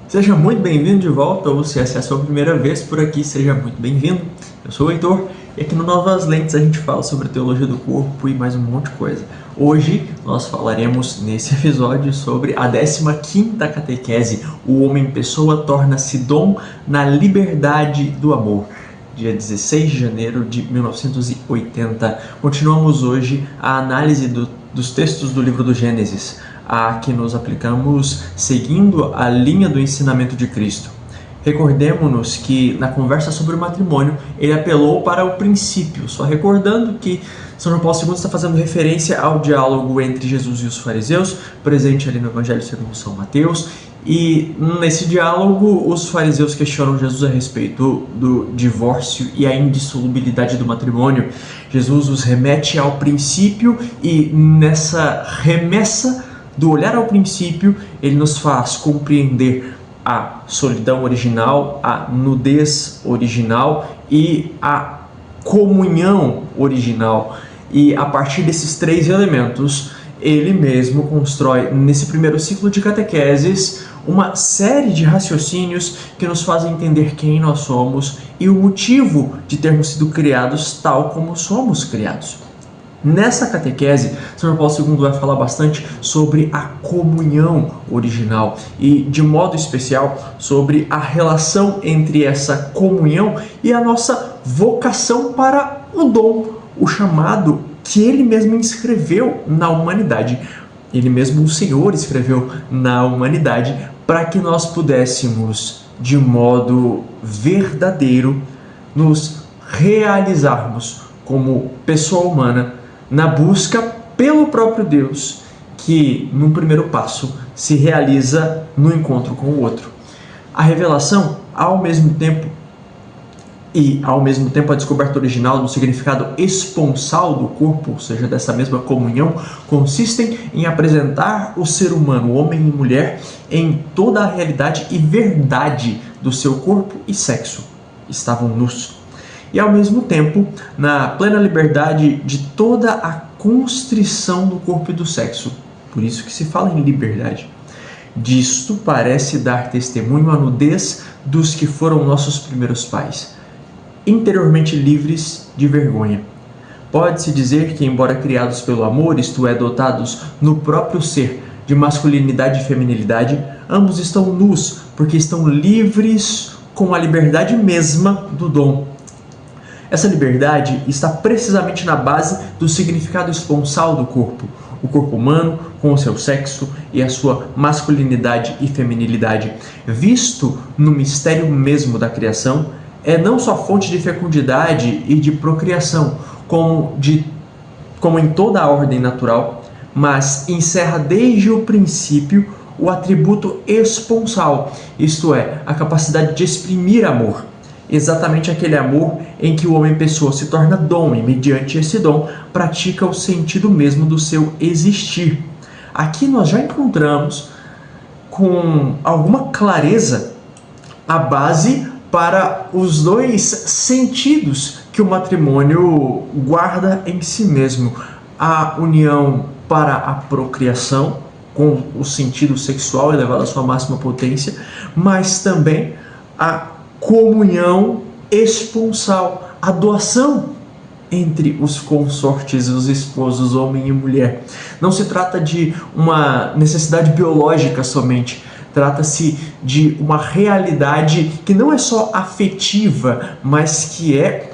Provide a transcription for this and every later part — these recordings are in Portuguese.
Seja muito bem-vindo de volta, ou se essa é a sua primeira vez por aqui, seja muito bem-vindo. Eu sou o Heitor e aqui no Novas Lentes a gente fala sobre teologia do corpo e mais um monte de coisa. Hoje nós falaremos nesse episódio sobre a 15ª catequese, o homem-pessoa torna-se dom na liberdade do amor. Dia 16 de janeiro de 1980. Continuamos hoje a análise dos textos do livro do Gênesis, a que nos aplicamos seguindo a linha do ensinamento de Cristo. Recordemos-nos que na conversa sobre o matrimônio ele apelou para o princípio, só recordando que São João Paulo II está fazendo referência ao diálogo entre Jesus e os fariseus, presente ali no Evangelho segundo São Mateus. E nesse diálogo, os fariseus questionam Jesus a respeito do divórcio e a indissolubilidade do matrimônio. Jesus os remete ao princípio e nessa remessa do olhar ao princípio, ele nos faz compreender a solidão original, a nudez original e a comunhão original. E a partir desses três elementos, ele mesmo constrói, nesse primeiro ciclo de catequeses, uma série de raciocínios que nos fazem entender quem nós somos e o motivo de termos sido criados tal como somos criados. Nessa catequese, São João Paulo II vai falar bastante sobre a comunhão original e, de modo especial, sobre a relação entre essa comunhão e a nossa vocação para o dom, o chamado que ele mesmo inscreveu na humanidade. Ele mesmo, o Senhor, escreveu na humanidade para que nós pudéssemos, de modo verdadeiro, nos realizarmos como pessoa humana na busca pelo próprio Deus, que, num primeiro passo, se realiza no encontro com o outro. A revelação, ao mesmo tempo a descoberta original do significado esponsal do corpo, ou seja, dessa mesma comunhão, consistem em apresentar o ser humano, homem e mulher, em toda a realidade e verdade do seu corpo e sexo. Estavam nus. E ao mesmo tempo, na plena liberdade de toda a constrição do corpo e do sexo. Por isso que se fala em liberdade. Disto parece dar testemunho a nudez dos que foram nossos primeiros pais, interiormente livres de vergonha. Pode-se dizer que, embora criados pelo amor, isto é, dotados no próprio ser de masculinidade e feminilidade, ambos estão nus, porque estão livres com a liberdade mesma do dom. Essa liberdade está precisamente na base do significado esponsal do corpo, o corpo humano com o seu sexo e a sua masculinidade e feminilidade, visto no mistério mesmo da criação, é não só fonte de fecundidade e de procriação, como em toda a ordem natural, mas encerra desde o princípio o atributo esponsal, isto é, a capacidade de exprimir amor. Exatamente aquele amor em que o homem-pessoa se torna dom e, mediante esse dom, pratica o sentido mesmo do seu existir. Aqui nós já encontramos, com alguma clareza, a base para os dois sentidos que o matrimônio guarda em si mesmo. A união para a procriação, com o sentido sexual elevado à sua máxima potência, mas também a comunhão esponsal, a doação entre os consortes e os esposos, homem e mulher. Não se trata de uma necessidade biológica somente, trata-se de uma realidade que não é só afetiva, mas que é,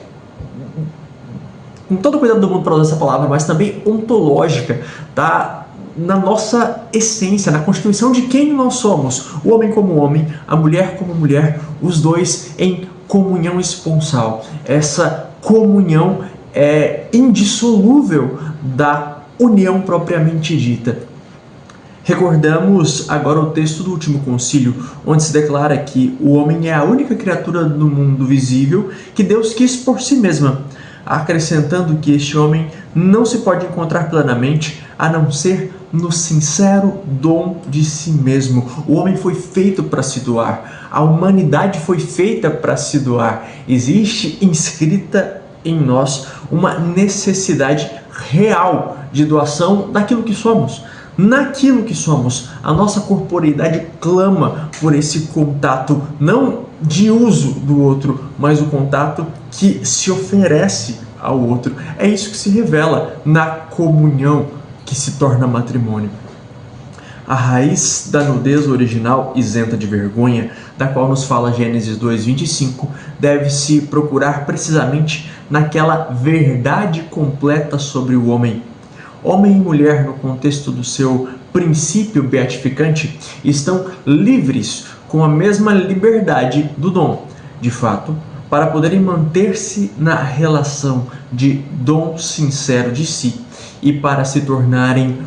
com todo o cuidado do mundo para usar essa palavra, mas também ontológica, tá? Na nossa essência, na constituição de quem nós somos, o homem como homem, a mulher como mulher, os dois em comunhão esponsal. Essa comunhão é indissolúvel da união propriamente dita. Recordamos agora o texto do último concílio, onde se declara que o homem é a única criatura do mundo visível que Deus quis por si mesma, acrescentando que este homem não se pode encontrar plenamente a não ser no sincero dom de si mesmo. O homem foi feito para se doar, a humanidade foi feita para se doar. Existe inscrita em nós uma necessidade real de doação daquilo que somos, naquilo que somos. A nossa corporeidade clama por esse contato, não de uso do outro, mas o contato que se oferece ao outro. É isso que se revela na comunhão que se torna matrimônio. A raiz da nudez original, isenta de vergonha, da qual nos fala Gênesis 2:25, deve-se procurar precisamente naquela verdade completa sobre o homem. Homem e mulher, no contexto do seu princípio beatificante, estão livres com a mesma liberdade do dom. De fato, para poderem manter-se na relação de dom sincero de si e para se tornarem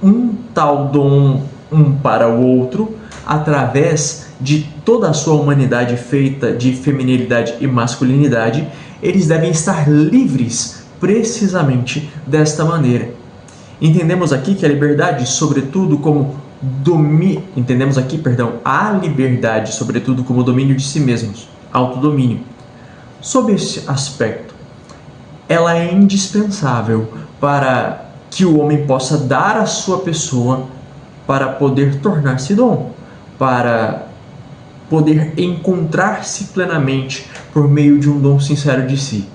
um tal dom um para o outro, através de toda a sua humanidade feita de feminilidade e masculinidade, eles devem estar livres precisamente desta maneira. Entendemos aqui que a liberdade, sobretudo, como a liberdade, sobretudo, como domínio de si mesmos, autodomínio. Sob esse aspecto, ela é indispensável para que o homem possa dar a sua pessoa para poder tornar-se dom, para poder encontrar-se plenamente por meio de um dom sincero de si.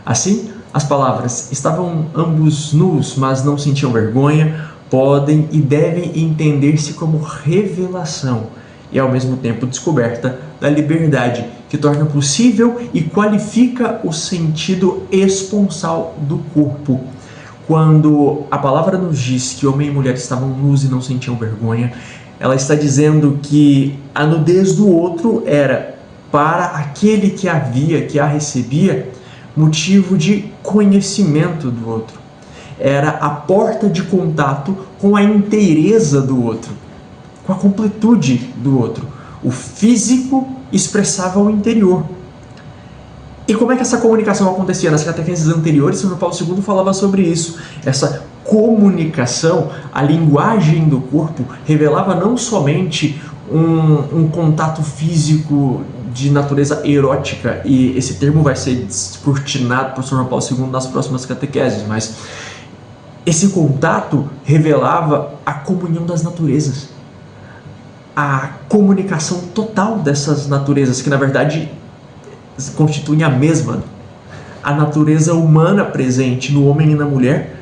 Assim, as palavras "estavam ambos nus, mas não sentiam vergonha" podem e devem entender-se como revelação e ao mesmo tempo descoberta da liberdade que torna possível e qualifica o sentido esponsal do corpo. Quando a palavra nos diz que homem e mulher estavam nus e não sentiam vergonha, ela está dizendo que a nudez do outro era, para aquele que a recebia, motivo de conhecimento do outro. Era a porta de contato com a inteireza do outro, com a completude do outro. O físico expressava o interior. E como é que essa comunicação acontecia? Nas catequeses anteriores, São João Paulo II falava sobre isso. Essa comunicação, a linguagem do corpo, revelava não somente um contato físico de natureza erótica, e esse termo vai ser descortinado por São João Paulo II nas próximas catequeses, mas esse contato revelava a comunhão das naturezas, a comunicação total dessas naturezas, que na verdade constituem a mesma. A natureza humana presente no homem e na mulher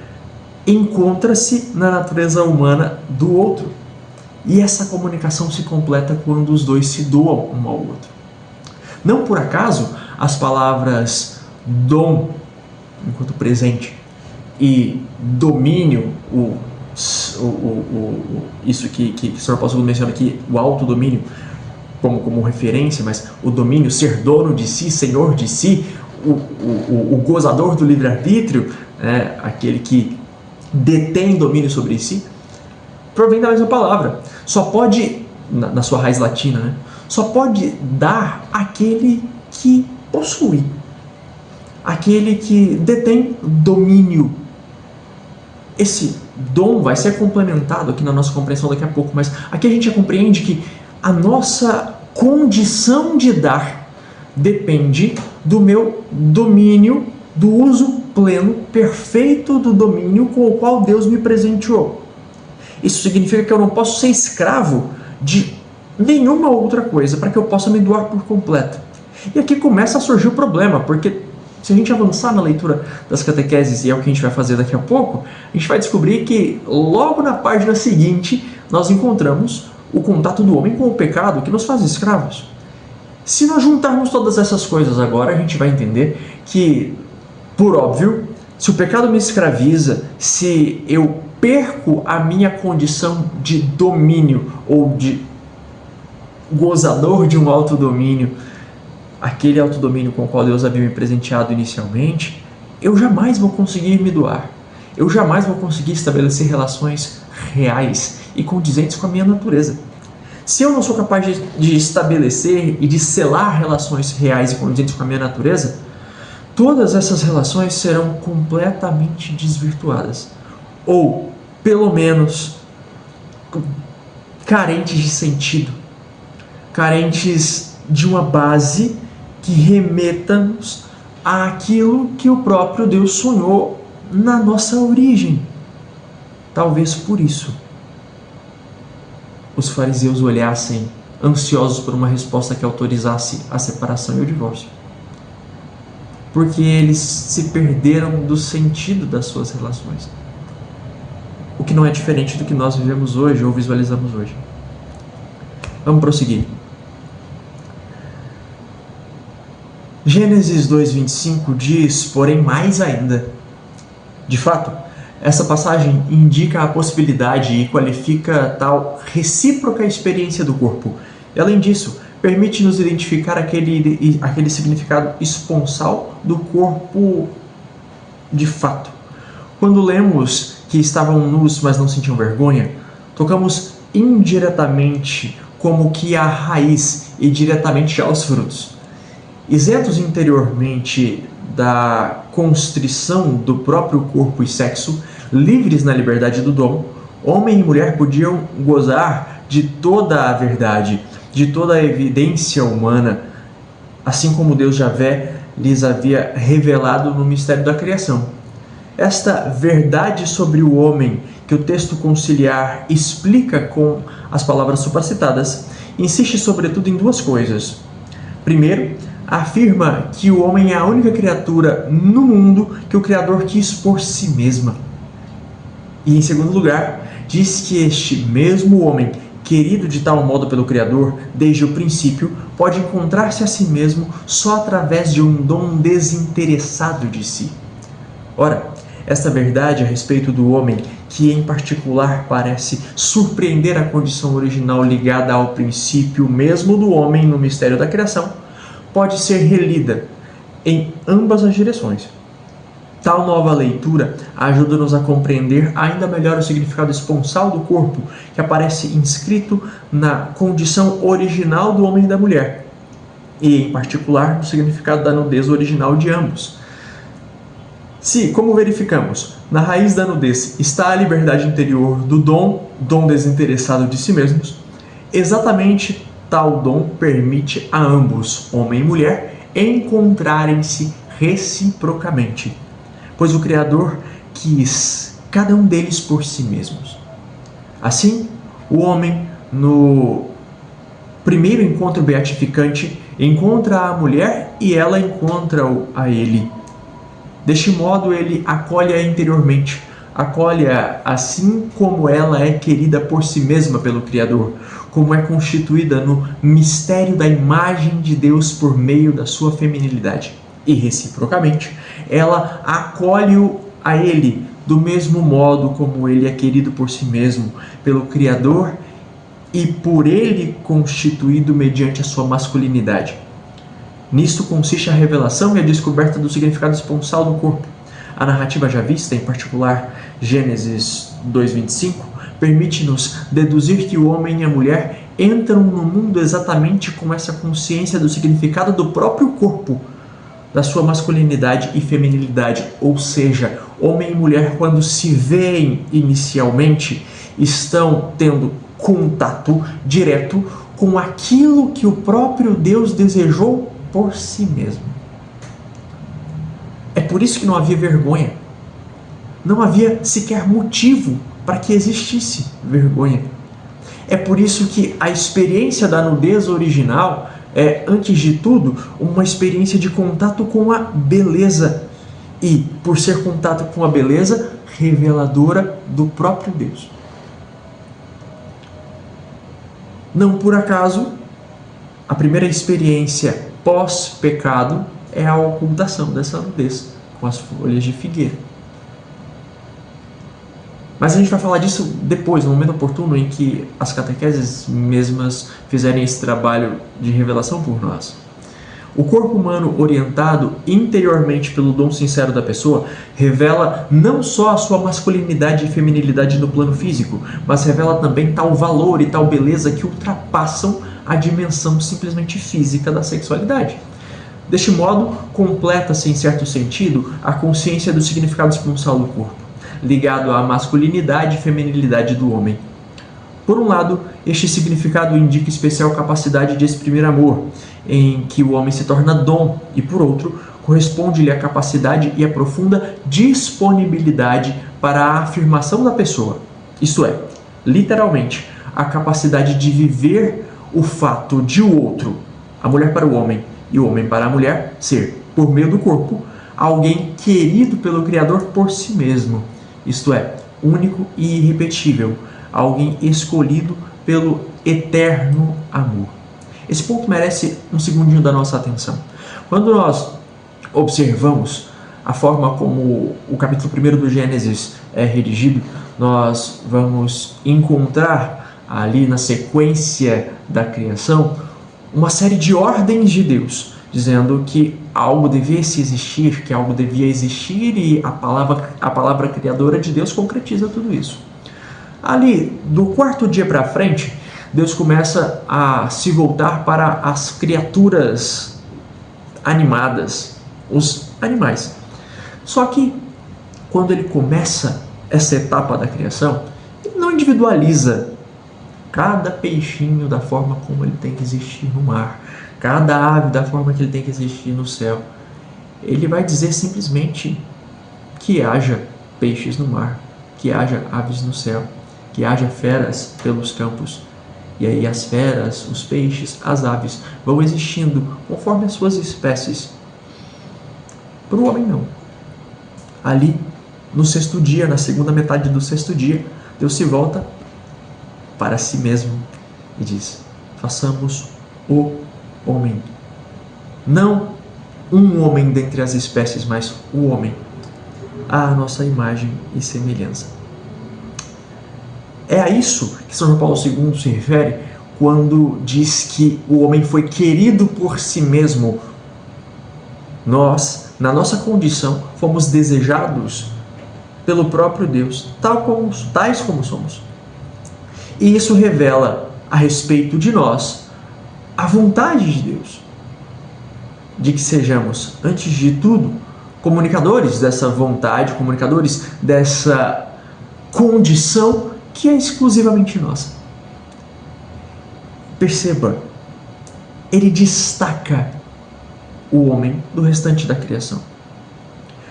encontra-se na natureza humana do outro. E essa comunicação se completa quando os dois se doam um ao outro. Não por acaso as palavras dom, enquanto presente, e domínio, isso que o Sr. Paulo II menciona aqui, o autodomínio, como referência, mas o domínio, ser dono de si, senhor de si, o gozador do livre-arbítrio, né, aquele que detém domínio sobre si, provém da mesma palavra. Só pode, na sua raiz latina, né, só pode dar aquele que possui, aquele que detém domínio. Esse dom vai ser complementado aqui na nossa compreensão daqui a pouco, mas aqui a gente já compreende que a nossa condição de dar depende do meu domínio, do uso pleno, perfeito do domínio com o qual Deus me presenteou. Isso significa que eu não posso ser escravo de nenhuma outra coisa para que eu possa me doar por completo. E aqui começa a surgir o problema, porque se a gente avançar na leitura das catequeses, e é o que a gente vai fazer daqui a pouco, a gente vai descobrir que logo na página seguinte nós encontramos o contato do homem com o pecado que nos faz escravos. Se nós juntarmos todas essas coisas agora, a gente vai entender que, por óbvio, se o pecado me escraviza, se eu perco a minha condição de domínio ou de gozador de um autodomínio, aquele autodomínio com o qual Deus havia me presenteado inicialmente, eu jamais vou conseguir me doar. Eu jamais vou conseguir estabelecer relações reais e condizentes com a minha natureza. Se eu não sou capaz de estabelecer e de selar relações reais e condizentes com a minha natureza, todas essas relações serão completamente desvirtuadas. Ou, pelo menos, carentes de sentido. Carentes de uma base que remeta-nos àquilo que o próprio Deus sonhou na nossa origem. Talvez por isso os fariseus olhassem ansiosos por uma resposta que autorizasse a separação e o divórcio. Porque eles se perderam do sentido das suas relações. O que não é diferente do que nós vivemos hoje ou visualizamos hoje. Vamos prosseguir. Gênesis 2:25 diz, porém mais ainda. De fato, essa passagem indica a possibilidade e qualifica tal recíproca experiência do corpo. E, além disso, permite-nos identificar aquele significado esponsal do corpo de fato. Quando lemos que estavam nus, mas não sentiam vergonha, tocamos indiretamente como que a raiz e diretamente aos frutos. Isentos interiormente da constrição do próprio corpo e sexo, livres na liberdade do dom, homem e mulher podiam gozar de toda a verdade, de toda a evidência humana, assim como Deus Javé lhes havia revelado no mistério da criação. Esta verdade sobre o homem que o texto conciliar explica com as palavras supracitadas, insiste sobretudo em duas coisas. Primeiro, afirma que o homem é a única criatura no mundo que o Criador quis por si mesma. E, em segundo lugar, diz que este mesmo homem, querido de tal modo pelo Criador, desde o princípio, pode encontrar-se a si mesmo só através de um dom desinteressado de si. Ora, esta verdade a respeito do homem, que em particular parece surpreender a condição original ligada ao princípio mesmo do homem no mistério da criação, pode ser relida em ambas as direções. Tal nova leitura ajuda-nos a compreender ainda melhor o significado esponsal do corpo, que aparece inscrito na condição original do homem e da mulher, e em particular no significado da nudez original de ambos. Se, como verificamos, na raiz da nudez está a liberdade interior do dom desinteressado de si mesmos, exatamente tal dom permite a ambos, homem e mulher, encontrarem-se reciprocamente, pois o Criador quis cada um deles por si mesmos. Assim, o homem, no primeiro encontro beatificante, encontra a mulher e ela encontra-o a ele. Deste modo, ele acolhe-a interiormente, acolhe-a assim como ela é querida por si mesma pelo Criador, como é constituída no mistério da imagem de Deus por meio da sua feminilidade. E, reciprocamente, ela acolhe-o a ele do mesmo modo como ele é querido por si mesmo, pelo Criador e por ele constituído mediante a sua masculinidade. Nisto consiste a revelação e a descoberta do significado esponsal do corpo. A narrativa já vista, em particular Gênesis 2:25, permite-nos deduzir que o homem e a mulher entram no mundo exatamente com essa consciência do significado do próprio corpo, da sua masculinidade e feminilidade, ou seja, homem e mulher, quando se veem inicialmente, estão tendo contato direto com aquilo que o próprio Deus desejou por si mesmo. É por isso que não havia vergonha. Não havia sequer motivo para que existisse vergonha. É por isso que a experiência da nudez original é, antes de tudo, uma experiência de contato com a beleza. E, por ser contato com a beleza, reveladora do próprio Deus. Não por acaso, a primeira experiência pós-pecado é a ocultação dessa nudez com as folhas de figueira. Mas a gente vai falar disso depois, no momento oportuno em que as catequeses mesmas fizerem esse trabalho de revelação por nós. O corpo humano orientado interiormente pelo dom sincero da pessoa revela não só a sua masculinidade e feminilidade no plano físico, mas revela também tal valor e tal beleza que ultrapassam a dimensão simplesmente física da sexualidade. Deste modo, completa-se em certo sentido a consciência do significado esponsal do corpo, ligado à masculinidade e feminilidade do homem. Por um lado, este significado indica especial capacidade de exprimir amor, em que o homem se torna dom, e por outro, corresponde-lhe a capacidade e a profunda disponibilidade para a afirmação da pessoa, isto é, literalmente, a capacidade de viver o fato de o outro, a mulher para o homem e o homem para a mulher, ser, por meio do corpo, alguém querido pelo Criador por si mesmo, isto é, único e irrepetível, alguém escolhido pelo eterno amor. Esse ponto merece um segundinho da nossa atenção. Quando nós observamos a forma como o capítulo 1 do Gênesis é redigido, nós vamos encontrar ali na sequência da criação uma série de ordens de Deus, dizendo que algo devia se existir, que algo devia existir, e a palavra criadora de Deus concretiza tudo isso. Ali, do quarto dia para frente, Deus começa a se voltar para as criaturas animadas, os animais. Só que, quando ele começa essa etapa da criação, ele não individualiza cada peixinho da forma como ele tem que existir no mar, cada ave da forma que ele tem que existir no céu. Ele vai dizer simplesmente que haja peixes no mar, que haja aves no céu, que haja feras pelos campos. E aí as feras, os peixes, as aves vão existindo conforme as suas espécies. Para o homem não. Ali, no sexto dia, na segunda metade do sexto dia, Deus se volta para si mesmo e diz: façamos o homem. Não um homem dentre as espécies, mas o homem, à nossa imagem e semelhança. É a isso que São João Paulo II se refere quando diz que o homem foi querido por si mesmo. Nós, na nossa condição, fomos desejados pelo próprio Deus, tais como somos. E isso revela a respeito de nós a vontade de Deus, de que sejamos, antes de tudo, comunicadores dessa vontade, comunicadores dessa condição que é exclusivamente nossa. Perceba, ele destaca o homem do restante da criação.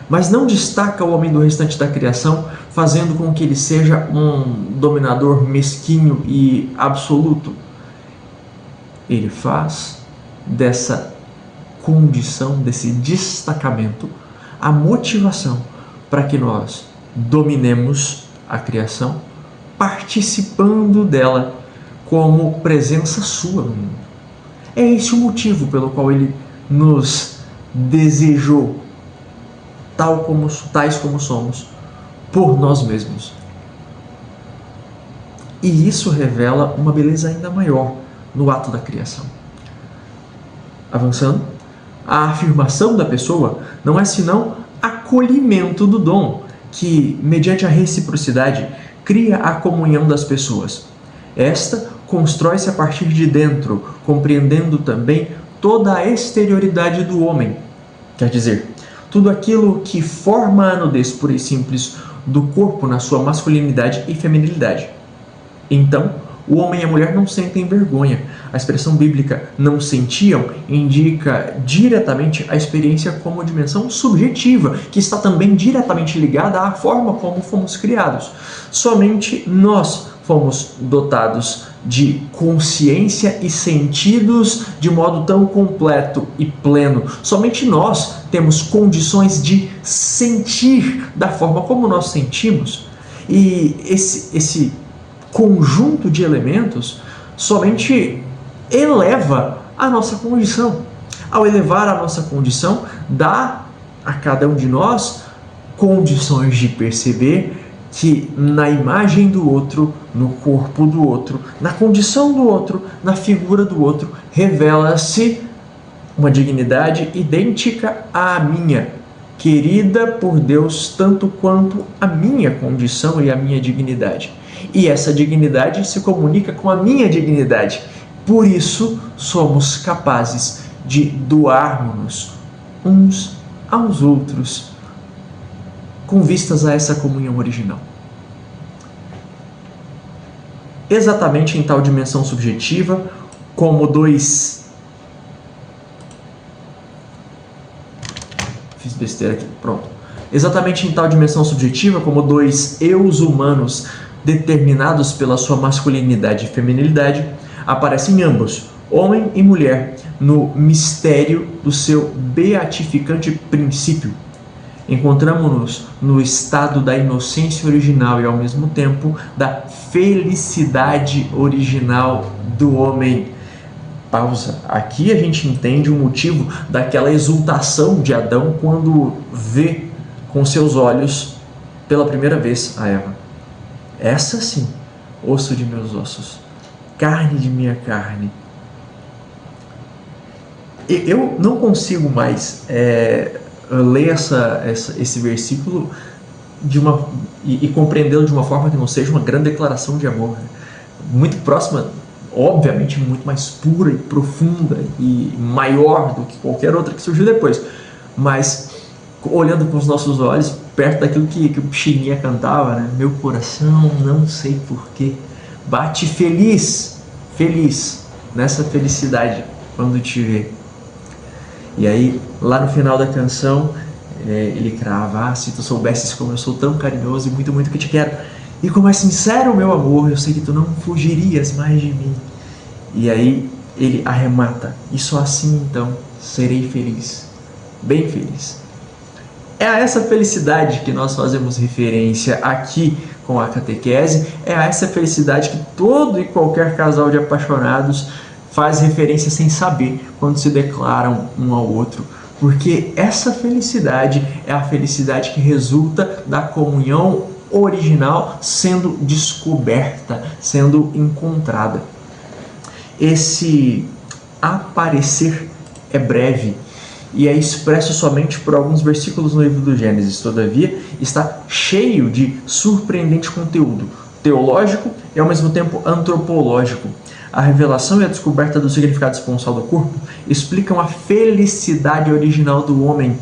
Mas não destaca o homem do restante da criação fazendo com que ele seja um dominador mesquinho e absoluto. Ele faz dessa condição, desse destacamento, a motivação para que nós dominemos a criação, participando dela como presença sua no mundo. É esse o motivo pelo qual ele nos desejou tais como somos, por nós mesmos. E isso revela uma beleza ainda maior no ato da criação. Avançando, a afirmação da pessoa não é senão acolhimento do dom, que, mediante a reciprocidade, cria a comunhão das pessoas. Esta constrói-se a partir de dentro, compreendendo também toda a exterioridade do homem. Quer dizer, tudo aquilo que forma a nudez pura e simples do corpo na sua masculinidade e feminilidade. Então, o homem e a mulher não sentem vergonha. A expressão bíblica "não sentiam" indica diretamente a experiência como dimensão subjetiva, que está também diretamente ligada à forma como fomos criados. Somente nós fomos dotados de consciência e sentidos de modo tão completo e pleno. Somente nós temos condições de sentir da forma como nós sentimos. E esse conjunto de elementos somente eleva a nossa condição. Ao elevar a nossa condição, dá a cada um de nós condições de perceber que na imagem do outro, no corpo do outro, na condição do outro, na figura do outro, revela-se uma dignidade idêntica à minha, querida por Deus tanto quanto a minha condição e a minha dignidade. E essa dignidade se comunica com a minha dignidade. Por isso, somos capazes de doarmos uns aos outros, com vistas a essa comunhão original. Exatamente em tal dimensão subjetiva, como dois... Fiz besteira aqui, pronto. Exatamente em tal dimensão subjetiva, como dois eus humanos determinados pela sua masculinidade e feminilidade, aparecem ambos, homem e mulher, no mistério do seu beatificante princípio. Encontramos-nos no estado da inocência original e, ao mesmo tempo, da felicidade original do homem. Pausa. Aqui a gente entende o motivo daquela exultação de Adão quando vê com seus olhos pela primeira vez a Eva. Essa sim, osso de meus ossos, carne de minha carne. Eu não consigo mais ler esse versículo e compreendê-lo de uma forma que não seja uma grande declaração de amor, né? Muito próxima, obviamente muito mais pura e profunda e maior do que qualquer outra que surgiu depois, mas olhando com os nossos olhos, perto daquilo que o Pixinguinha cantava, né? Meu coração, não sei porquê, bate feliz nessa felicidade quando te vê. E aí, lá no final da canção, ele crava: se tu soubesses como eu sou tão carinhoso e muito, muito que te quero, e como é sincero o meu amor, eu sei que tu não fugirias mais de mim. E aí ele arremata: e só assim então serei feliz, bem feliz. É a essa felicidade que nós fazemos referência aqui com a catequese, é a essa felicidade que todo e qualquer casal de apaixonados faz referência sem saber quando se declaram um ao outro, porque essa felicidade é a felicidade que resulta da comunhão original sendo descoberta, sendo encontrada. Esse aparecer é breve e é expresso somente por alguns versículos no livro do Gênesis. Todavia, está cheio de surpreendente conteúdo teológico e ao mesmo tempo antropológico. A revelação e a descoberta do significado esponsal do corpo explicam a felicidade original do homem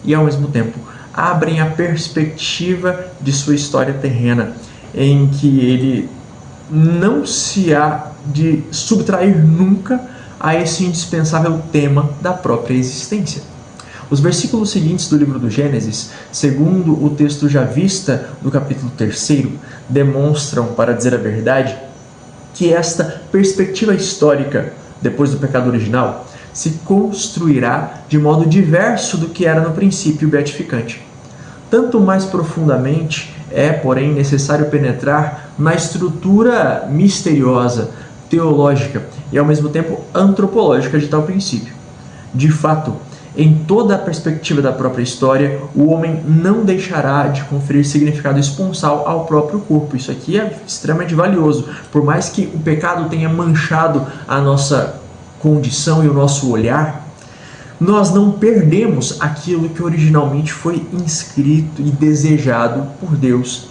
e, ao mesmo tempo, abrem a perspectiva de sua história terrena, em que ele não se há de subtrair nunca a esse indispensável tema da própria existência. Os versículos seguintes do livro do Gênesis, segundo o texto já vista do capítulo 3, demonstram, para dizer a verdade, que esta perspectiva histórica, depois do pecado original, se construirá de modo diverso do que era no princípio beatificante. Tanto mais profundamente é, porém, necessário penetrar na estrutura misteriosa, teológica e, ao mesmo tempo, antropológica de tal princípio. De fato, em toda a perspectiva da própria história, o homem não deixará de conferir significado esponsal ao próprio corpo. Isso aqui é extremamente valioso. Por mais que o pecado tenha manchado a nossa condição e o nosso olhar, nós não perdemos aquilo que originalmente foi inscrito e desejado por Deus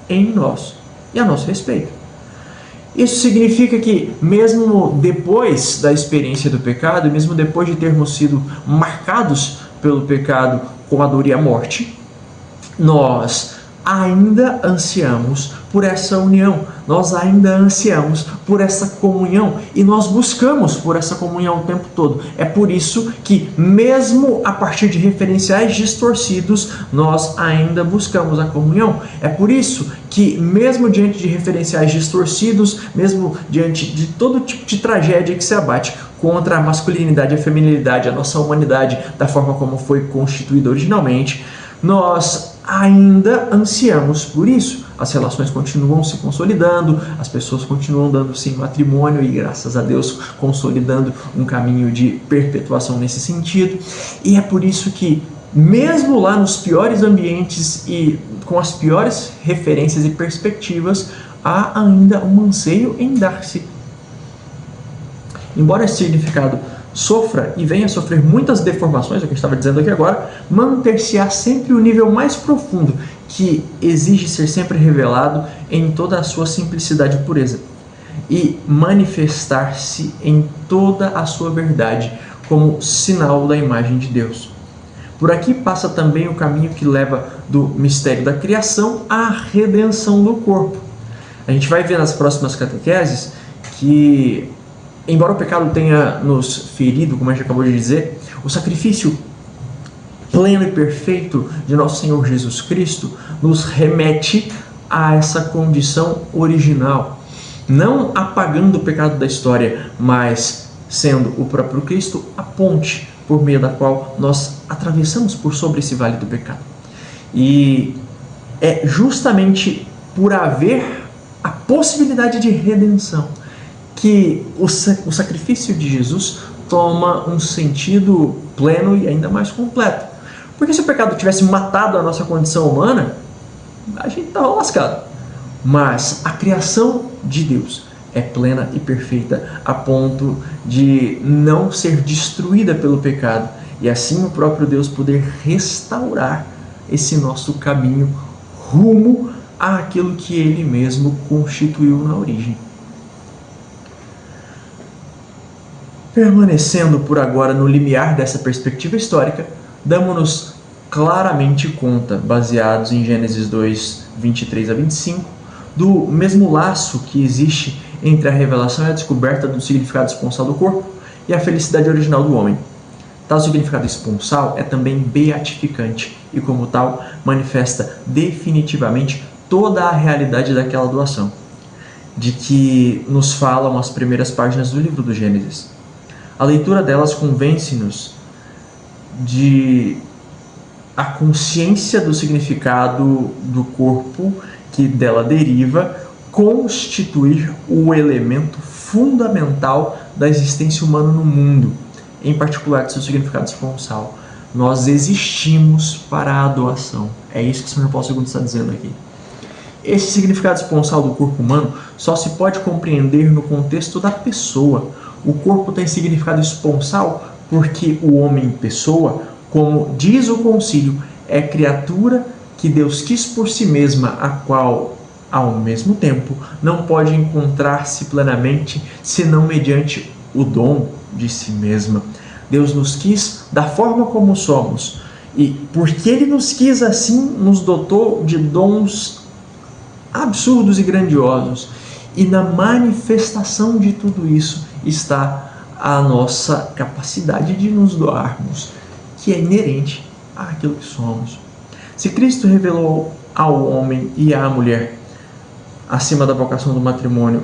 em nós e a nosso respeito. Isso significa que, mesmo depois da experiência do pecado, e mesmo depois de termos sido marcados pelo pecado com a dor e a morte, nós ainda ansiamos por essa união, nós ainda ansiamos por essa comunhão e nós buscamos por essa comunhão o tempo todo. É por isso que, mesmo a partir de referenciais distorcidos, nós ainda buscamos a comunhão. É por isso que, mesmo diante de referenciais distorcidos, mesmo diante de todo tipo de tragédia que se abate contra a masculinidade e a feminilidade, a nossa humanidade, da forma como foi constituída originalmente, nós ainda ansiamos por isso. As relações continuam se consolidando, as pessoas continuam dando-se em matrimônio e, graças a Deus, consolidando um caminho de perpetuação nesse sentido. E é por isso que, mesmo lá nos piores ambientes e com as piores referências e perspectivas, há ainda um anseio em dar-se. Embora esse significado sofra e venha a sofrer muitas deformações, é o que eu estava dizendo aqui agora, manter-se-á sempre o nível mais profundo, que exige ser sempre revelado em toda a sua simplicidade e pureza, e manifestar-se em toda a sua verdade, como sinal da imagem de Deus. Por aqui passa também o caminho que leva do mistério da criação à redenção do corpo. A gente vai ver nas próximas catequeses que, embora o pecado tenha nos ferido, como a gente acabou de dizer, o sacrifício pleno e perfeito de nosso Senhor Jesus Cristo nos remete a essa condição original, não apagando o pecado da história, mas sendo o próprio Cristo a ponte por meio da qual nós atravessamos por sobre esse vale do pecado. E é justamente por haver a possibilidade de redenção que o sacrifício de Jesus toma um sentido pleno e ainda mais completo. Porque se o pecado tivesse matado a nossa condição humana, a gente estava lascado. Mas a criação de Deus é plena e perfeita a ponto de não ser destruída pelo pecado e assim o próprio Deus poder restaurar esse nosso caminho rumo àquilo que Ele mesmo constituiu na origem. Permanecendo por agora no limiar dessa perspectiva histórica, damos-nos claramente conta, baseados em Gênesis 2, 23 a 25, do mesmo laço que existe entre a revelação e a descoberta do significado esponsal do corpo e a felicidade original do homem. Tal significado esponsal é também beatificante e, como tal, manifesta definitivamente toda a realidade daquela doação, de que nos falam as primeiras páginas do livro do Gênesis. A leitura delas convence-nos de a consciência do significado do corpo que dela deriva constituir o elemento fundamental da existência humana no mundo, em particular de seu significado esponsal. Nós existimos para a doação. É isso que São João Paulo II está dizendo aqui. Esse significado esponsal do corpo humano só se pode compreender no contexto da pessoa. O corpo tem significado esponsal porque o homem pessoa, como diz o concílio, é criatura que Deus quis por si mesma, a qual, ao mesmo tempo, não pode encontrar-se plenamente senão mediante o dom de si mesma. Deus nos quis da forma como somos e, porque Ele nos quis assim, nos dotou de dons absurdos e grandiosos. E na manifestação de tudo isso está a nossa capacidade de nos doarmos, que é inerente àquilo que somos. Se Cristo revelou ao homem e à mulher, acima da vocação do matrimônio,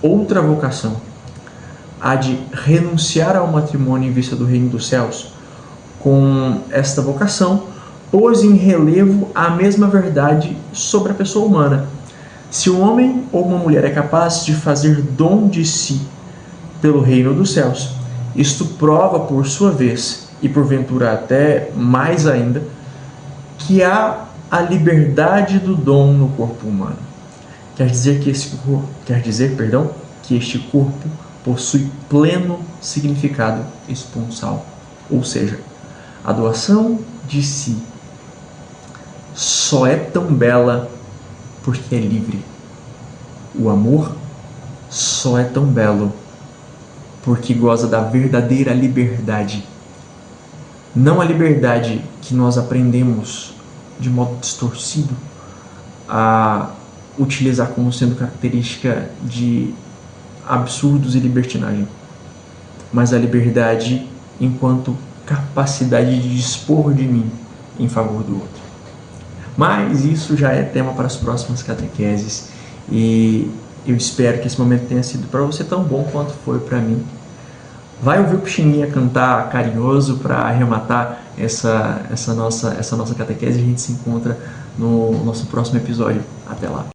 outra vocação, a de renunciar ao matrimônio em vista do reino dos céus, com esta vocação, pôs em relevo a mesma verdade sobre a pessoa humana. Se um homem ou uma mulher é capaz de fazer dom de si pelo reino dos céus, isto prova, por sua vez, e porventura até mais ainda, que há a liberdade do dom no corpo humano. Quer dizer que este corpo possui pleno significado esponsal, ou seja, a doação de si só é tão bela porque é livre. O amor só é tão belo porque goza da verdadeira liberdade. Não a liberdade que nós aprendemos de modo distorcido a utilizar como sendo característica de absurdos e libertinagem, mas a liberdade enquanto capacidade de dispor de mim em favor do outro. Mas isso já é tema para as próximas catequeses e eu espero que esse momento tenha sido para você tão bom quanto foi para mim. Vai ouvir o Pixinguinha cantar carinhoso para arrematar essa nossa catequese. A gente se encontra no nosso próximo episódio. Até lá!